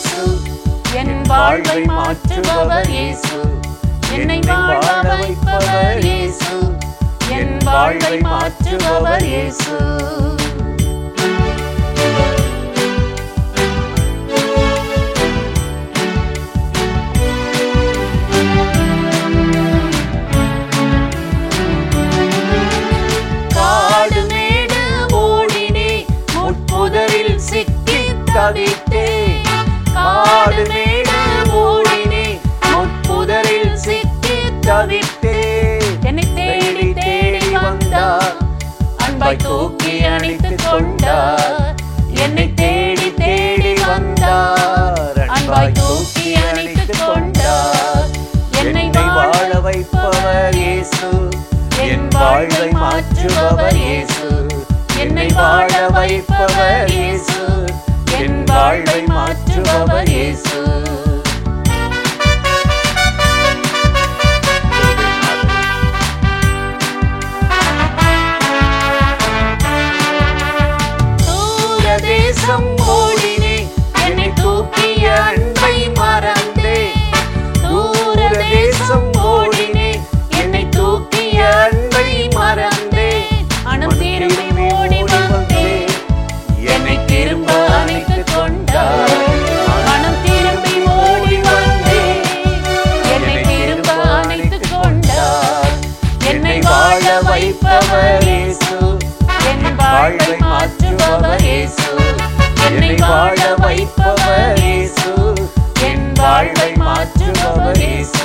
இயேசு, என் வாழ்வை மாற்றுபவர் இயேசு, என்னை வாழ வைப்பவர் இயேசு, என் வாழ்வை மாற்றுபவர் இயேசு. காடு மேடு ஓடினே, முட்புதரில் சிக்கி தவித்தே. காடு மேடு ஓடினே, முட்புதரில் சிக்கி தவித்தே. என்னை தேடி தேடி வந்தார், அன்பாய் தூக்கி அணைத்துக் கொண்டார். என்னை தேடி தேடி வந்தார், அன்பாய் தூக்கி அணைத்துக் கொண்டார். என்னை வாழ வைப்பவர் இயேசு, என் வாழ்வை மாற்றுபவர் இயேசு, என்னை வாழ வைப்பவர் இயேசு, என் வாழ்வை மாற்றுபவர் இயேசு. தூரதேசம் ஓடினே, என்னை தூக்கிய அன்பை மறந்தே. தூரதேசம் ஓடினே, என்னை தூக்கிய அன்பை மறந்தே. மனம் திரும்பி ஓடி வந்தே, என்னை திரும்ப அணைத்துக் கொண்டார். மனம் திரும்பி ஓடி வந்தே, என்னை திரும்ப அணைத்துக் கொண்டார். என்னை வாழ வைப்பவர் இயேசு, என் வாழ்வை மாற்றுபவர் இயேசு, என்னை வாழ வைப்பவர் இயேசு, என் வாழ்வை மாற்றுபவர் இயேசு.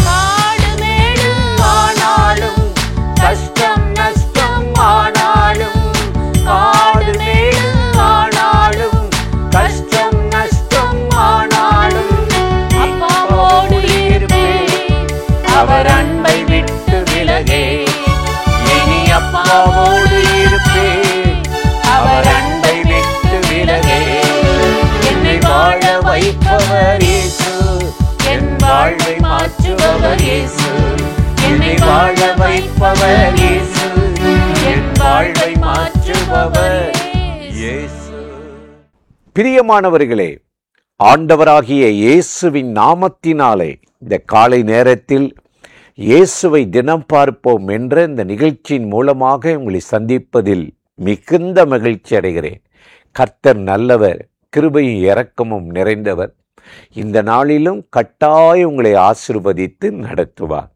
காடு மேடு ஆனாலும், கஷ்டம் நஷ்டம் ஆனாலும். காடு மேடு ஆனாலும், கஷ்டம் நஷ்டம் ஆனாலும். அப்பாவோடு இருப்பேன், அவர் அன்பை விட்டு விலகே. இனி அப்பாவோடு இருப்பேன், அவர் அன்பை விட்டு விலகே. என்னை வாழ வைப்பவர் இயேசு, என் வாழ்வை மாற்றுபவர் இயேசு, என்னை வாழ வைப்பவர் இயேசு, என் வாழ்வை மாற்றுபவர் இயேசு. பிரியமானவர்களே, ஆண்டவராகிய இயேசுவின் நாமத்தினாலே இந்த காலை நேரத்தில் இயேசுவை தினம் பார்ப்போம் என்ற இந்த நிகழ்ச்சியின் மூலமாக உங்களை சந்திப்பதில் மிகுந்த மகிழ்ச்சி அடைகிறேன். கர்த்தர் நல்லவர், கிருபையும் இரக்கமும் நிறைந்தவர். இந்த நாளிலும் கட்டாயம் உங்களை ஆசீர்வதித்து நடத்துவார்.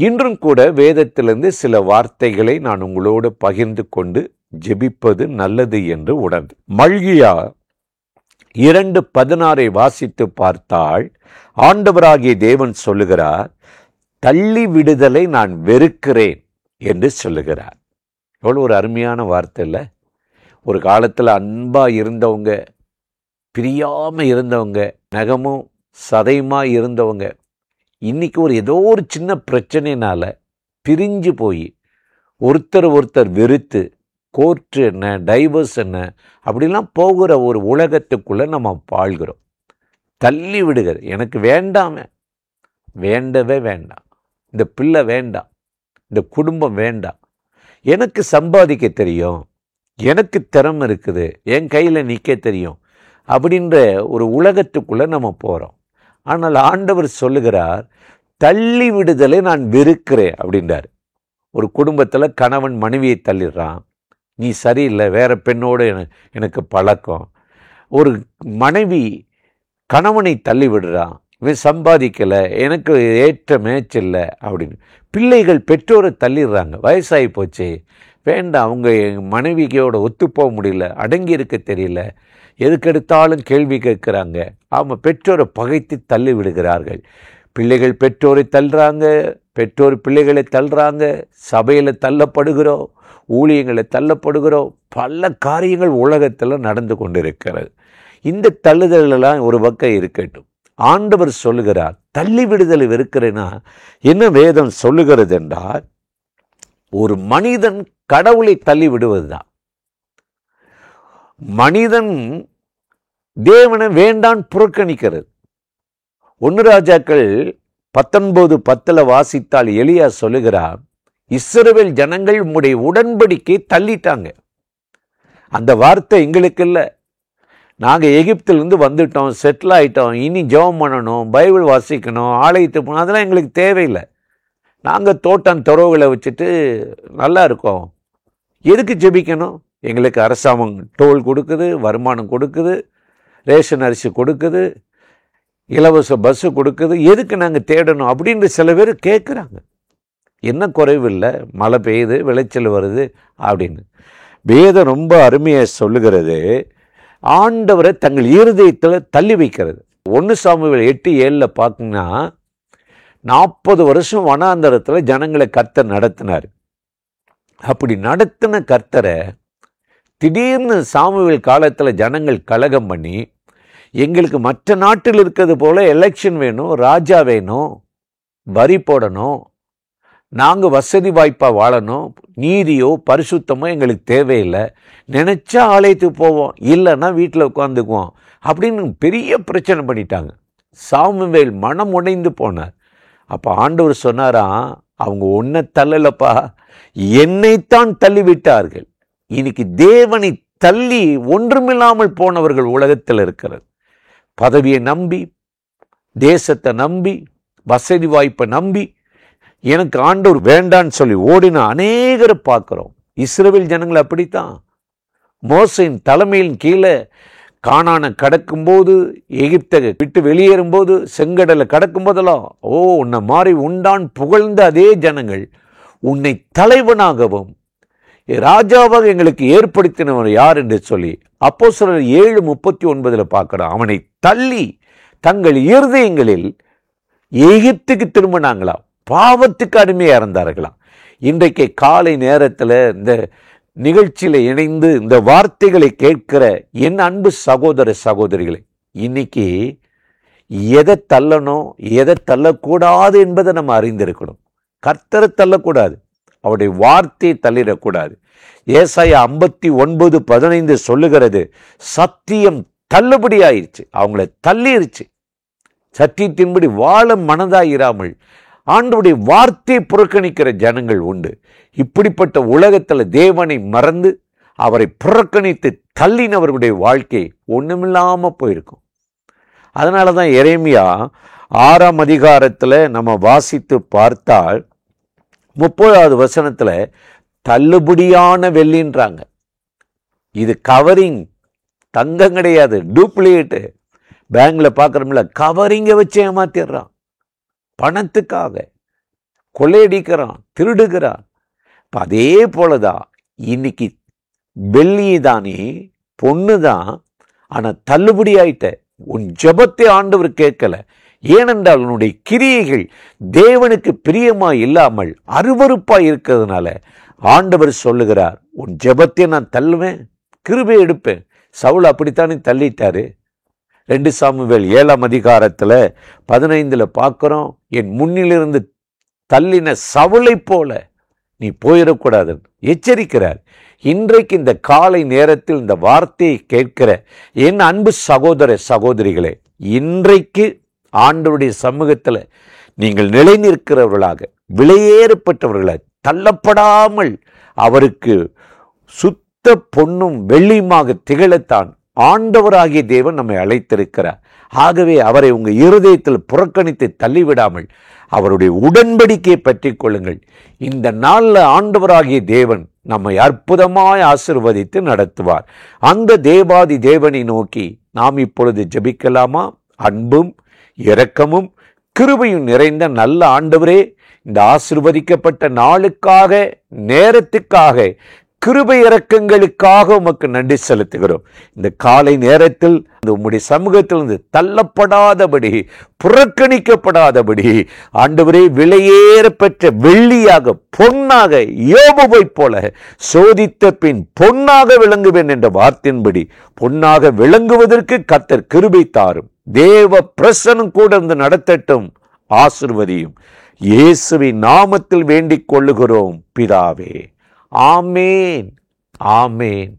இன்றும் கூட வேதத்திலிருந்து சில வார்த்தைகளை நான் உங்களோடு பகிர்ந்து கொண்டு ஜெபிப்பது நல்லது என்று உணர்ந்து, மல்கியா 2:16 வாசித்து பார்த்தால் ஆண்டவராகிய தேவன் சொல்லுகிறார், தள்ளி விடுதலை நான் வெறுக்கிறேன் என்று சொல்லுகிறார். எவ்வளோ ஒரு அருமையான வார்த்தை இல்லை? ஒரு காலத்தில் அன்பா இருந்தவங்க, பிரியாமல் இருந்தவங்க, நகமும் சதையுமா இருந்தவங்க, இன்னைக்கு ஏதோ ஒரு சின்ன பிரச்சனைனால பிரிஞ்சு போய் ஒருத்தர் வெறுத்து கோர்ட்டு என்ன, டைவர்ஸ் என்ன, அப்படிலாம் போகிற ஒரு உலகத்துக்குள்ளே நம்ம வாழ்கிறோம். தள்ளி விடுகிற, எனக்கு வேண்டாமே, வேண்டவே வேண்டாம், இந்த பிள்ளை வேண்டாம், இந்த குடும்பம் வேண்டாம், எனக்கு சம்பாதிக்க தெரியும், எனக்கு திறமை இருக்குது, என் கையில் நிற்க தெரியும் அப்படின்ற ஒரு உலகத்துக்குள்ளே நம்ம போகிறோம். ஆனால் ஆண்டவர் சொல்லுகிறார், தள்ளி விடுதலை நான் வெறுக்கிறேன் அப்படின்றார். ஒரு குடும்பத்தில் கணவன் மனைவியை தள்ளிடுறான், நீ சரியில்லை, வேற பெண்ணோடு எனக்கு பழக்கம். ஒரு மனைவி கணவனை தள்ளி விடுறான், இவன் சம்பாதிக்கலை, எனக்கு ஏற்ற மேட்ச் இல்லை அப்படின்னு. பிள்ளைகள் பெற்றோரை தள்ளிடுறாங்க, வயசாகி போச்சு, வேண்டாம், அவங்க மனைவியோட ஒத்துப்போக முடியல, அடங்கி இருக்க தெரியல, எதுக்கெடுத்தாலும் கேள்வி கேட்குறாங்க. ஆமாம், பெற்றோரை பகைத்து தள்ளி விடுகிறார்கள். பிள்ளைகள் பெற்றோரை தள்ளுறாங்க, பெற்றோர் பிள்ளைகளை தள்ளுறாங்க, சபையில் தள்ளப்படுகிறோம், ஊழியங்களை தள்ளப்படுகிறோம், பல காரியங்கள் உலகத்தில் நடந்து கொண்டிருக்கிறது. இந்த தள்ளுதலெல்லாம் ஒரு பக்கம் இருக்கட்டும். ஆண்டவர் சொல்லுகிறார், தள்ளி விடுதலை வெறுக்கிறேன்னா என்ன வேதம் சொல்லுகிறது என்றால், ஒரு மனிதன் கடவுளை தள்ளி விடுவதுதான். மனிதன் தேவனை வேண்டான் புறக்கணிக்கிறது. 1 ராஜாக்கள் 19:10 வாசித்தால் எலியா சொல்லுகிறார், இஸ்ரவேல் ஜனங்கள் உம்முடைய உடன்படிக்கை தள்ளிட்டாங்க. அந்த வார்த்தை எங்களுக்கு இல்லை. நாங்கள் எகிப்திலிருந்து வந்துட்டோம், செட்டில் ஆகிட்டோம், இனி ஜெபம் பண்ணணும், பைபிள் வாசிக்கணும், ஆலயத்துக்கு போகணும், அதெல்லாம் எங்களுக்கு தேவையில்லை. நாங்கள் தோட்டம் துறவுகளை வச்சுட்டு நல்லா இருக்கோம். எதுக்கு ஜெபிக்கணும்? எங்களுக்கு அரசாங்கம் டோல் கொடுக்குது, வருமானம் கொடுக்குது, ரேஷன் அரிசி கொடுக்குது, இலவச பஸ்ஸு கொடுக்குது, எதுக்கு நாங்கள் தேடணும் அப்படின்னு சில பேர் கேட்குறாங்க. என்ன குறைவில்லை, மழை பெய்யுது, விளைச்சல் வருது அப்படின்னு. வேதம் ரொம்ப அருமையாக சொல்லுகிறது, ஆண்டவரை தங்கள் இருதயத்தில் தள்ளி வைக்கிறது. 1 சாமுவேல் 8:7 பார்த்திங்கன்னா, 40 வருஷம் வனாந்தரத்தில் ஜனங்களை கர்த்தர் நடத்தினார். அப்படி நடத்தின கர்த்தரை திடீர்னு சாமுவேல் காலத்தில் ஜனங்கள் கலகம் பண்ணி, எங்களுக்கு மற்ற நாட்டில் இருக்கிறது போல எலெக்ஷன் வேணும், ராஜா வேணும், வரி போடணும், நாங்கள் வசதி வாய்ப்பாக வாழணும், நீதியோ பரிசுத்தமோ எங்களுக்கு தேவையில்லை, நினச்சா ஆலயத்துக்கு போவோம், இல்லைன்னா வீட்டில் உட்காந்துக்குவோம் அப்படின்னு பெரிய பிரச்சனை பண்ணிட்டாங்க. சாமுவேல் மனம் உடைந்து போனார். அப்போ ஆண்டவர் சொன்னாராம், அவங்க ஒன்றை தள்ளலப்பா, என்னைத்தான் தள்ளிவிட்டார்கள். இன்னைக்கு தேவனை தள்ளி ஒன்றுமில்லாமல் போனவர்கள் உலகத்தில் இருக்கிறது. பதவியை நம்பி, தேசத்தை நம்பி, வசதி வாய்ப்பை நம்பி, எனக்கு ஆண்டவர் வேண்டான்னு சொல்லி ஓடின அநேகரை பார்க்குறோம். இஸ்ரவேல் ஜனங்கள் அப்படித்தான். மோசையின் தலைமையின் கீழே கானானை கடக்கும்போது, எகிப்தை விட்டு வெளியேறும்போது, செங்கடலை கடக்கும் போதெல்லாம், உன்னை மாறி உண்டான் புகழ்ந்த அதே ஜனங்கள் உன்னை தலைவனாகவும் ராஜாவாக எங்களுக்கு ஏற்படுத்தினவர் யார் என்று சொல்லி அப்போஸ்தலர் 7:39 பார்க்கிறோம். அவனை தள்ளி தங்கள் இருதயங்களில் எகிப்துக்கு திரும்பினாங்களாம், பாவத்துக்கு அடிமையாக இருந்தார்களாம். இன்றைக்கு காலை நேரத்தில் இந்த நிகழ்ச்சியில் இணைந்து இந்த வார்த்தைகளை கேட்கிற என் அன்பு சகோதர சகோதரிகளை, இன்னைக்கு எதை தள்ளணும், எதை தள்ளக்கூடாது என்பதை நம்ம அறிந்திருக்கணும். கர்த்தரை தள்ளக்கூடாது, அவருடைய வார்த்தையை தள்ளிடக்கூடாது. ஏசாயா 59:15 சொல்லுகிறது, சத்தியம் தள்ளுபடி ஆயிடுச்சு, அவங்கள தள்ளிருச்சு. சத்தியத்தின்படி வாழ மனதாயிராமல் ஆண்டவருடைய வார்த்தையை புறக்கணிக்கிற ஜனங்கள் உண்டு. இப்படிப்பட்ட உலகத்தில் தேவனை மறந்து அவரை புறக்கணித்து தள்ளினவர்களுடைய வாழ்க்கை ஒன்றுமில்லாமல் போயிருக்கும். அதனால தான் எரேமியா 6ஆம் அதிகாரத்தில் நம்ம வாசித்து பார்த்தால் 30வது வசனத்தில் தள்ளுபடியான வெள்ளின்றாங்க. இது கவரிங், தங்கம் கிடையாது, டூப்ளிகேட்டு. பேங்கில் பார்க்குறோம்ல, கவரிங்கை வச்சு ஏமாத்திடுறான், பணத்துக்காக கொள்ளையடிக்கிறான், திருடுகிறான். அதே போலதான் இன்னைக்கு வெள்ளி தானே, பொண்ணு தான், ஆனால் தள்ளுபடி ஆயிட்ட. உன் ஜெபத்தை ஆண்டவர் கேட்கல. ஏனென்றால் உன்னுடைய கிரியைகள் தேவனுக்கு பிரியமாய் இல்லாமல் அருவருப்பாய் இருக்கிறதுனால ஆண்டவர் சொல்லுகிறார், உன் ஜெபத்தை நான் தள்ளுவேன், கிருபை எடுப்பேன். சவுல் அப்படித்தானே தள்ளிட்டாரு. 2 சாமுவேல் 7ஆம் அதிகாரத்தில் 15 பார்க்கிறோம், என் முன்னிலிருந்து தள்ளின சவுளை போல நீ போயிடக்கூடாதுன்னு எச்சரிக்கிறார். இன்றைக்கு இந்த காலை நேரத்தில் இந்த வார்த்தையை கேட்கிற என் அன்பு சகோதர சகோதரிகளே, இன்றைக்கு ஆண்டவருடைய சமூகத்தில் நீங்கள் நிலை நிற்கிறவர்களாக, விலையேறப்பட்டவர்களாக, தள்ளப்படாமல் அவருக்கு சுத்த பொன்னும் வெள்ளியுமாக திகழத்தான் ஆண்டவராகிய தேவன் நம்மை அழைத்திருக்கிறார். ஆகவே அவரை உங்கள் இருதயத்தில் புறக்கணித்து தள்ளிவிடாமல் அவருடைய உடன்படிக்கையை பற்றி கொள்ளுங்கள். இந்த நாளில் ஆண்டவராகிய தேவன் நம்மை அற்புதமாய் ஆசீர்வதித்து நடத்துவார். அந்த தேவாதி தேவனை நோக்கி நாம் இப்பொழுது ஜெபிக்கலாமா? அன்பும் இரக்கமும் கிருபையும் நிறைந்த நல்ல ஆண்டவரே, இந்த ஆசீர்வதிக்கப்பட்ட நாளுக்காக, நேரத்துக்காக, கிருபை இரக்கங்களுக்காக உமக்கு நன்றி செலுத்துகிறோம். இந்த காலை நேரத்தில் உம்முடைய சமூகத்திலிருந்து தள்ளப்படாதபடி, புறக்கணிக்கப்படாதபடி ஆண்டவரே, விலையேற பெற்ற வெள்ளியாக, பொன்னாக, யோபுவை போல சோதித்த பின் பொன்னாக விளங்குவேன் என்ற வார்த்தையின்படி பொன்னாக விளங்குவதற்கு கர்த்தர் கிருபை தாரும். தேவ பிரசன்னம் கூட இருந்து நடத்தட்டும், ஆசீர்வதியும். இயேசுவின் நாமத்தில் வேண்டிக் கொள்ளுகிறோம் பிதாவே. ஆமேன், ஆமேன்.